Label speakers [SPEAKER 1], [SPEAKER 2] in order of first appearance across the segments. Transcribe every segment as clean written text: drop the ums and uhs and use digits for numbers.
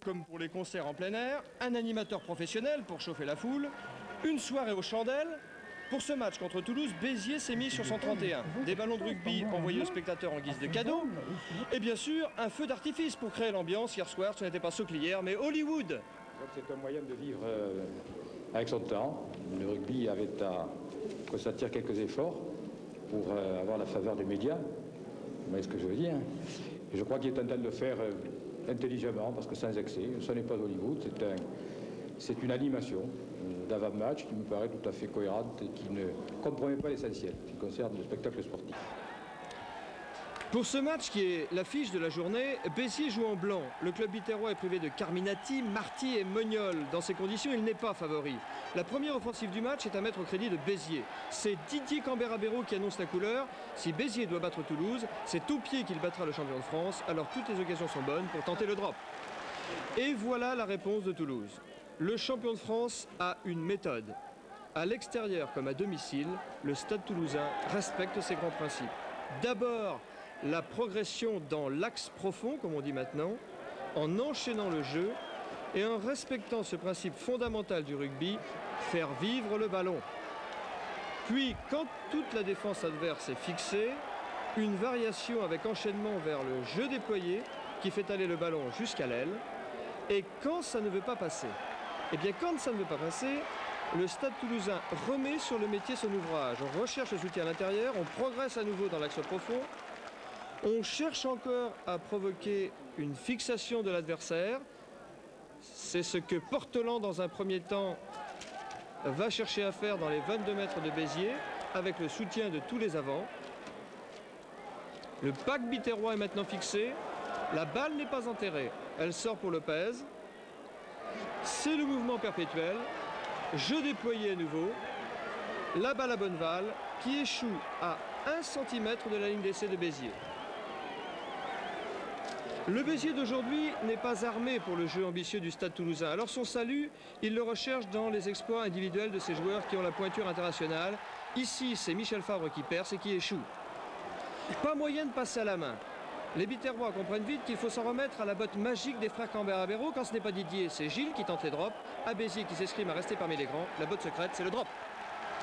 [SPEAKER 1] Comme pour les concerts en plein air, un animateur professionnel pour chauffer la foule, une soirée aux chandelles. Pour ce match contre Toulouse, Béziers s'est mis sur son 31. Des ballons de rugby envoyés aux spectateurs en guise de cadeau. Et bien sûr, un feu d'artifice pour créer l'ambiance. Hier soir, ce n'était pas Sauclière, mais Hollywood.
[SPEAKER 2] C'est un moyen de vivre avec son temps. Le rugby avait à consentir quelques efforts pour avoir la faveur des médias. Vous voyez ce que je veux dire. Et je crois qu'il est en train de le faire intelligemment, parce que sans excès. Ce n'est pas Hollywood, c'est une animation d'avant-match qui me paraît tout à fait cohérente et qui ne compromet pas l'essentiel, qui concerne le spectacle sportif.
[SPEAKER 1] Pour ce match qui est l'affiche de la journée, Béziers joue en blanc. Le club biterrois est privé de Carminati, Marty et Mognol. Dans ces conditions, il n'est pas favori. La première offensive du match est à mettre au crédit de Béziers. C'est Didier Cambera-Béraud qui annonce la couleur. Si Béziers doit battre Toulouse, c'est au pied qu'il battra le champion de France. Alors toutes les occasions sont bonnes pour tenter le drop. Et voilà la réponse de Toulouse. Le champion de France a une méthode. À l'extérieur comme à domicile, le Stade Toulousain respecte ses grands principes. D'abord, la progression dans l'axe profond, comme on dit maintenant, en enchaînant le jeu et en respectant ce principe fondamental du rugby, faire vivre le ballon. Puis, quand toute la défense adverse est fixée, une variation avec enchaînement vers le jeu déployé qui fait aller le ballon jusqu'à l'aile. Et quand ça ne veut pas passer, eh bien quand ça ne veut pas passer, le Stade Toulousain remet sur le métier son ouvrage. On recherche le soutien à l'intérieur, on progresse à nouveau dans l'axe profond. On cherche encore à provoquer une fixation de l'adversaire. C'est ce que Portelan, dans un premier temps, va chercher à faire dans les 22 mètres de Béziers, avec le soutien de tous les avants. Le pack biterrois est maintenant fixé. La balle n'est pas enterrée. Elle sort pour Lopez. C'est le mouvement perpétuel. Jeu déployé à nouveau. La balle à Bonneval, qui échoue à 1 cm de la ligne d'essai de Béziers. Le Béziers d'aujourd'hui n'est pas armé pour le jeu ambitieux du Stade Toulousain. Alors son salut, il le recherche dans les exploits individuels de ces joueurs qui ont la pointure internationale. Ici, c'est Michel Fabre qui perce et qui échoue. Pas moyen de passer à la main. Les biterrois comprennent vite qu'il faut s'en remettre à la botte magique des frères Cambera-Béraud. Quand ce n'est pas Didier, c'est Gilles qui tente les drops. À Béziers qui s'escrime à rester parmi les grands. La botte secrète, c'est le drop.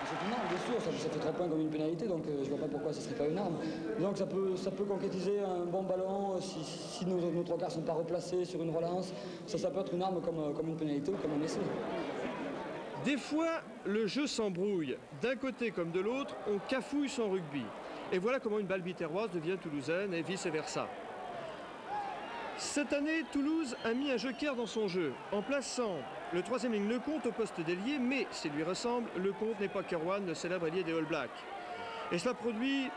[SPEAKER 3] C'est une arme, bien sûr, ça fait 3 points comme une pénalité, donc je vois pas pourquoi ce ne serait pas une arme. Donc ça peut concrétiser un bon ballon, si nos 3 quarts ne sont pas replacés sur une relance, ça peut être une arme comme une pénalité ou comme un essai.
[SPEAKER 1] Des fois, le jeu s'embrouille. D'un côté comme de l'autre, on cafouille son rugby. Et voilà comment une balle biterroise devient toulousaine et vice-versa. Cette année, Toulouse a mis un joker dans son jeu, en plaçant le 3e ligne Lecomte au poste d'ailier, mais s'il lui ressemble, Lecomte n'est pas Kerwan, le célèbre ailier des All Blacks. Et cela produit